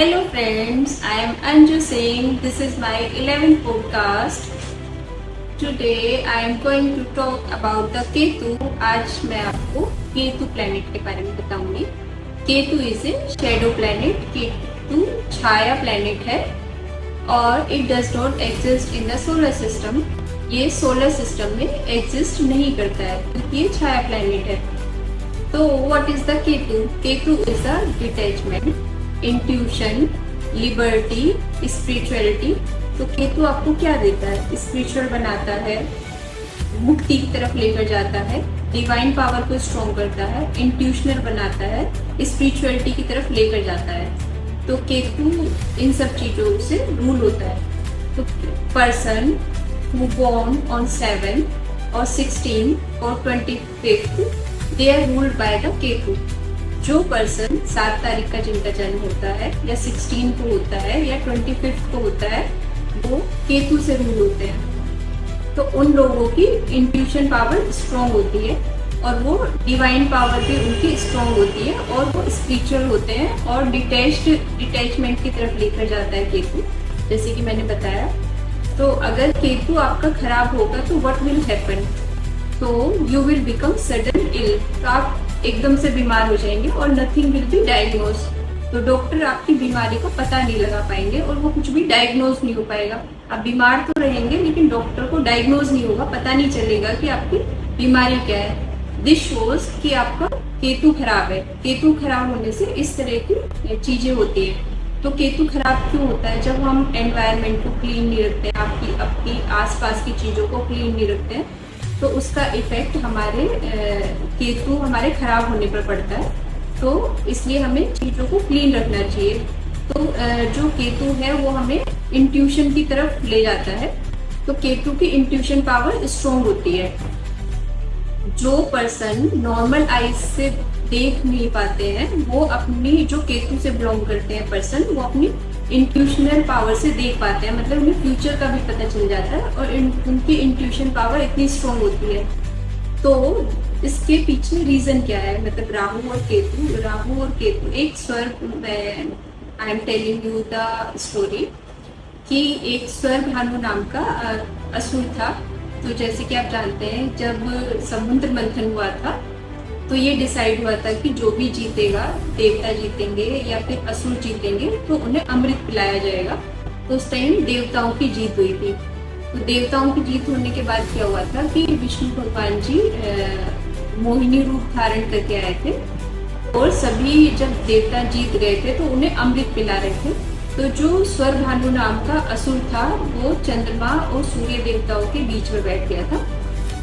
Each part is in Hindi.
Hello friends, I am Anju Singh. This is my 11th podcast. Today I am going to talk about the Ketu. आज मैं आपको केतु प्लैनेट के बारे में बताऊंगी. Ketu is a shadow planet. Ketu Chhaya planet है और it does not exist in the solar system. ये सोलर सिस्टम में एग्जिस्ट नहीं करता है क्योंकि ये छाया प्लैनेट है. तो what is the Ketu? Ketu is a detachment, intuition, liberty, spirituality. तो केतु आपको क्या देता है? स्पिरिचुअल बनाता है, मुक्ति की तरफ लेकर जाता है, डिवाइन पावर को स्ट्रॉन्ग करता है, इंट्यूशनल बनाता है, स्पिरिचुअलिटी की तरफ लेकर जाता है. तो केतु इन सब चीजों से रूल होता है. तो पर्सन हु बोर्न ऑन 7 और 16 और 25 they are ruled by the Ketu. जो पर्सन 7 तारीख का जिनका जन्म होता है या 16 को होता है या 25 को होता है वो केतु से रूल होते हैं. तो उन लोगों की इंट्यूशन पावर स्ट्रॉन्ग होती है और वो डिवाइन पावर भी उनकी स्ट्रॉन्ग होती है और वो स्पिरिचुअल होते हैं और डिटैचमेंट की तरफ लेकर जाता है केतु, जैसे कि मैंने बताया. तो अगर केतु आपका खराब होगा तो व्हाट विल हैपन? तो यू विल बिकम सडन इल. तो आप एकदम से बीमार हो जाएंगे और नथिंग विल बी डायग्नोज. तो डॉक्टर आपकी बीमारी को पता नहीं लगा पाएंगे और वो कुछ भी डायग्नोज नहीं हो पाएगा. आप बीमार तो रहेंगे लेकिन डॉक्टर को डायग्नोज नहीं होगा, पता नहीं चलेगा कि आपकी बीमारी क्या है. दिस शोज कि आपका केतु खराब है. केतु खराब होने से इस तरह की चीजें होती है. तो केतु खराब क्यों होता है? जब हम एनवायरमेंट को क्लीन नहीं रखते हैं, आपकी आसपास की चीजों को क्लीन नहीं रखते हैं, तो उसका इफेक्ट हमारे केतु हमारे खराब होने पर पड़ता है. तो इसलिए हमें चीजों को क्लीन रखना चाहिए. तो जो केतु है वो हमें इंट्यूशन की तरफ ले जाता है. तो केतु की इंट्यूशन पावर स्ट्रॉन्ग होती है. जो पर्सन नॉर्मल आईज से देख नहीं पाते हैं वो अपनी, जो केतु से बिलोंग करते हैं पर्सन, वो अपनी इंट्यूशनल पावर से देख पाते हैं. मतलब उन्हें फ्यूचर का भी पता चल जाता है और उनकी इंट्यूशन पावर इतनी स्ट्रॉन्ग होती है. तो इसके पीछे रीजन क्या है? मतलब राहु और केतु एक स्वर्ग, I am telling you the story कि एक स्वर्ग भानु नाम का असुर था. तो जैसे कि आप जानते हैं जब समुद्र मंथन हुआ था तो ये डिसाइड हुआ था कि जो भी जीतेगा, देवता जीतेंगे या फिर असुर जीतेंगे, तो उन्हें अमृत पिलाया जाएगा. तो उस टाइम देवताओं की जीत हुई थी. तो देवताओं की जीत होने के बाद क्या हुआ था कि विष्णु भगवान जी मोहिनी रूप धारण करके आए थे और सभी जब देवता जीत गए थे तो उन्हें अमृत पिला रहे थे. तो जो स्वर भानु नाम का असुर था वो चंद्रमा और सूर्य देवताओं के बीच में बैठ गया था.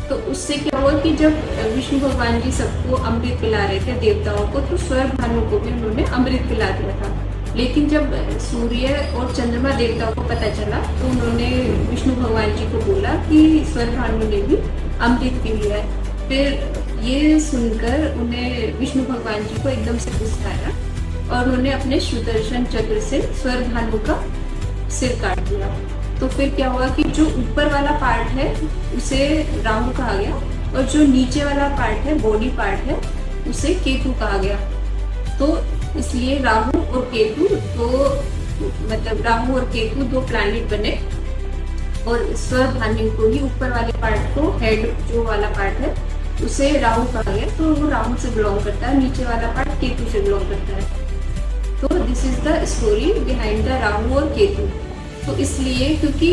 तो उससे क्या हुआ कि जब विष्णु भगवान जी सबको अमृत पिला रहे थे देवताओं को, तो स्वर भानु को भी उन्होंने अमृत पिला दिया था. लेकिन जब सूर्य और चंद्रमा देवताओं को पता चला तो उन्होंने विष्णु भगवान जी को बोला कि स्वर भानु ने भी अमृत पी लिया है. फिर ये सुनकर उन्हें विष्णु भगवान जी को एकदम से गुस्सा आया और उन्होंने अपने सुदर्शन चक्र से स्वर भानु का सिर काट दिया. तो फिर क्या हुआ कि जो ऊपर वाला पार्ट है उसे राहु कहा गया और जो नीचे वाला पार्ट है, बॉडी पार्ट है, उसे केतु कहा गया. तो इसलिए राहु और केतु दो प्लैनेट बने और स्वर भानु को ही, ऊपर वाले पार्ट को, हेड जो वाला पार्ट है उसे राहु कहा गया. तो वो राहु से बिलोंग करता है, नीचे वाला पार्ट केतु से बिलोंग करता है. तो this is the story behind the Rahu और केतु. तो इसलिए क्योंकि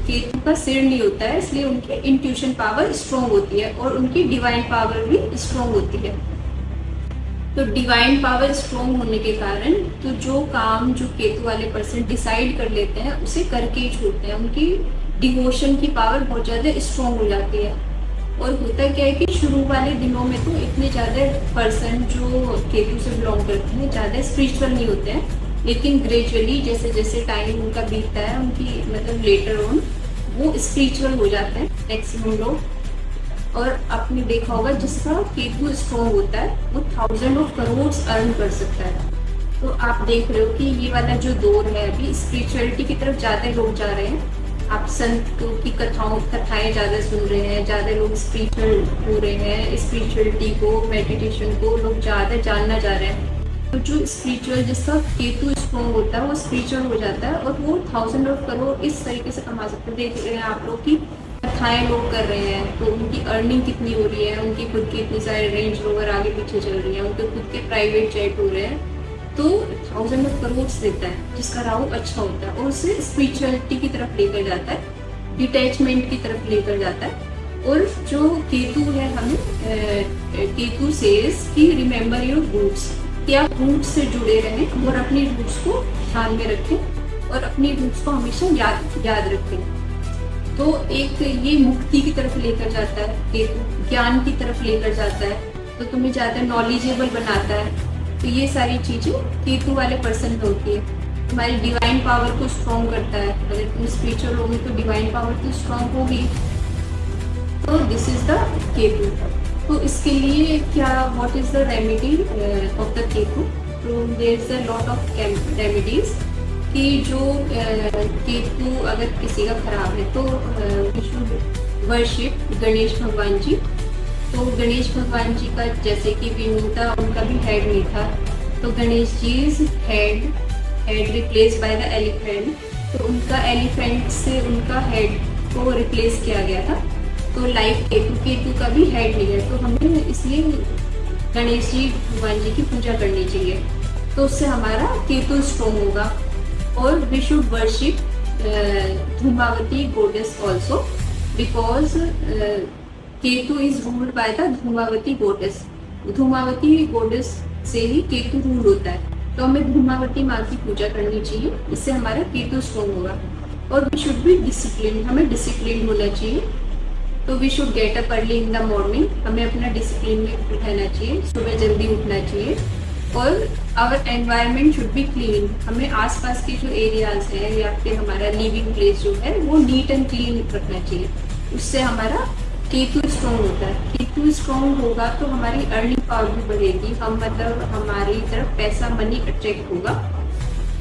केतु का सिर नहीं होता है इसलिए उनकी इंट्यूशन पावर स्ट्रॉन्ग होती है और उनकी डिवाइन पावर भी स्ट्रॉन्ग होती है. तो डिवाइन पावर स्ट्रॉन्ग होने के कारण तो जो काम जो केतु वाले पर्सन डिसाइड कर लेते हैं उसे करके ही छोड़ते हैं. उनकी डिवोशन की पावर बहुत ज्यादा स्ट्रॉन्ग हो जाती है. और होता क्या है कि शुरू वाले दिनों में तो इतने ज्यादा पर्सन जो केतु से बिलोंग करते हैं ज्यादा स्पिरिचुअल नहीं होते हैं, लेकिन ग्रेजुअली जैसे जैसे टाइम उनका बीतता है, उनकी मतलब लेटर ऑन वो स्पिरिचुअल हो जाते हैं मैक्सिमम लोग. और आपने देखा होगा जिसका केतु स्ट्रॉन्ग होता है वो 1000 ऑफ करोड़ अर्न कर सकता है. तो आप देख रहे हो कि ये वाला जो दौर है अभी स्पिरिचुअलिटी की तरफ ज्यादा लोग जा रहे हैं. आप संतों की कथाएं ज्यादा सुन रहे हैं, ज्यादा लोग स्पिरिचुअल हो रहे हैं, स्पिरिचुअलिटी को, मेडिटेशन को लोग ज्यादा जानना चाह रहे हैं. तो जो स्पिरिचुअल जिसका केतु स्ट्रॉन्ग होता है वो स्पिरिचुअल हो जाता है और वो 1000 ऑफ करोड़ इस तरीके से कमा सकते हैं। देख रहे हैं आप लोग की कथाएं लोग कर रहे हैं तो उनकी अर्निंग कितनी हो रही है, उनकी खुद की इतनी सारे रेंज रोवर आगे पीछे चल रही है, उनके खुद के प्राइवेट जेट हो रहे हैं। तो 1000 ऑफ करोड़ देता है जिसका राहु अच्छा होता है और उसे स्पिरिचुअलिटी की तरफ लेकर जाता है, डिटैचमेंट की तरफ लेकर जाता है। और जो केतु है हमें केतु सेज कि रिमेम्बर योर रूट्स, कि आप रूट्स से जुड़े रहें और अपनी रूट्स को ध्यान में रखें और अपनी रूट्स को हमेशा याद रखें। तो एक ये मुक्ति की तरफ लेकर जाता है केतु, ज्ञान की तरफ लेकर जाता है, तो तुम्हें ज्यादा नॉलेजेबल बनाता है। तो ये सारी चीजें केतु वाले पर्सन में होती है। तुम्हारी डिवाइन पावर को स्ट्रॉन्ग करता है, अगर तुम स्पिरिचुअल होगी तो डिवाइन पावर तो स्ट्रॉन्ग होगी। तो दिस इज द केतु। तो इसके लिए क्या, what is the remedy of the Ketu? तो there is a lot of remedies कि जो केतु अगर किसी का खराब है तो वी शुड वर्शिप गणेश भगवान जी। तो गणेश भगवान जी का जैसे कि विनुता उनका भी हेड नहीं था, तो Ganesh ji is head replace by the elephant. तो उनका एलिफेंट से उनका हेड को रिप्लेस किया गया था। तो लाइक केतु का भी हेड नहीं है, तो हमें इसलिए गणेश जी भगवान जी की पूजा करनी चाहिए, तो उससे हमारा केतु स्ट्रॉन्ग होगा। और we should worship Dhumavati goddess also because Ketu is ruled by the Dhumavati goddess. Dhumavati goddess से ही केतु रूल होता है, तो हमें धूमावती माँ की पूजा करनी चाहिए, इससे हमारा केतु स्ट्रॉन्ग होगा। और वी शुड बी डिसिप्लिन, हमें डिसिप्लिन होना चाहिए। तो we should get up early in the morning, हमें अपना डिसिप्लिन में रहना चाहिए, सुबह जल्दी उठना चाहिए। और our environment should be clean, हमें आसपास के जो एरियाज हैं या फिर हमारा लिविंग प्लेस जो है वो नीट एंड क्लीन रखना चाहिए, उससे हमारा केतु स्ट्रॉन्ग होता है। केतु स्ट्रॉन्ग होगा तो हमारी अर्निंग पावर भी बढ़ेगी, हम मतलब हमारी तरफ पैसा मनी अट्रैक्ट होगा।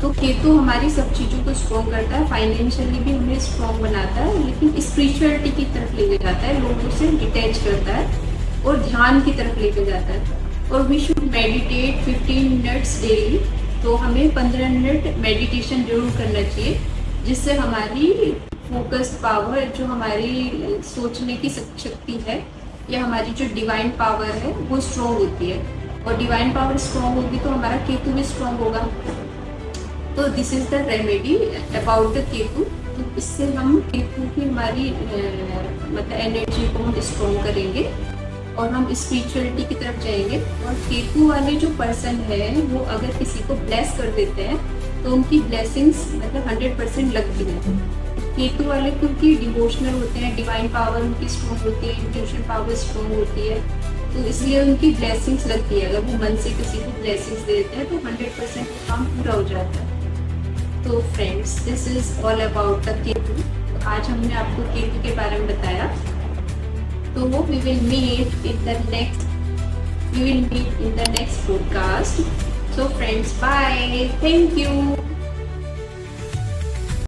तो केतु हमारी सब चीज़ों को स्ट्रॉन्ग करता है, फाइनेंशियली भी हमें स्ट्रॉन्ग बनाता है, लेकिन स्पिरिचुअलिटी की तरफ लेके जाता है, लोगों से डिटैच करता है और ध्यान की तरफ लेके जाता है। और we should meditate 15 minutes daily, तो हमें 15 मिनट मेडिटेशन जरूर करना चाहिए, जिससे हमारी फोकस पावर, जो हमारी सोचने की शक्ति है या हमारी जो डिवाइन पावर है वो स्ट्रॉन्ग होती है। और डिवाइन पावर स्ट्रॉन्ग होगी तो हमारा केतु भी स्ट्रॉन्ग होगा। तो this is the remedy about the Ketu. तो इससे हम केतु की हमारी मतलब एनर्जी को हम स्ट्रॉन्ग करेंगे और हम स्पिरिचुअलिटी की तरफ जाएंगे। और केतु वाले जो पर्सन है वो अगर किसी को ब्लेस कर देते हैं तो उनकी ब्लेसिंग्स मतलब 100% लगती है। केतु वाले क्योंकि डिवोशनल होते हैं, डिवाइन पावर उनकी स्ट्रॉन्ग होती है, इंट्यूशन पावर स्ट्रॉन्ग होती है, तो इसलिए उनकी ब्लेसिंग्स लगती है। अगर वो मन से किसी को ब्लेसिंग्स देते हैं तो 100% काम पूरा हो जाता है। तो friends, this is all about the Ketu. तो आज हमने आपको केतु के बारे में बताया। तो we will meet in the next podcast. So friends, bye. Thank you.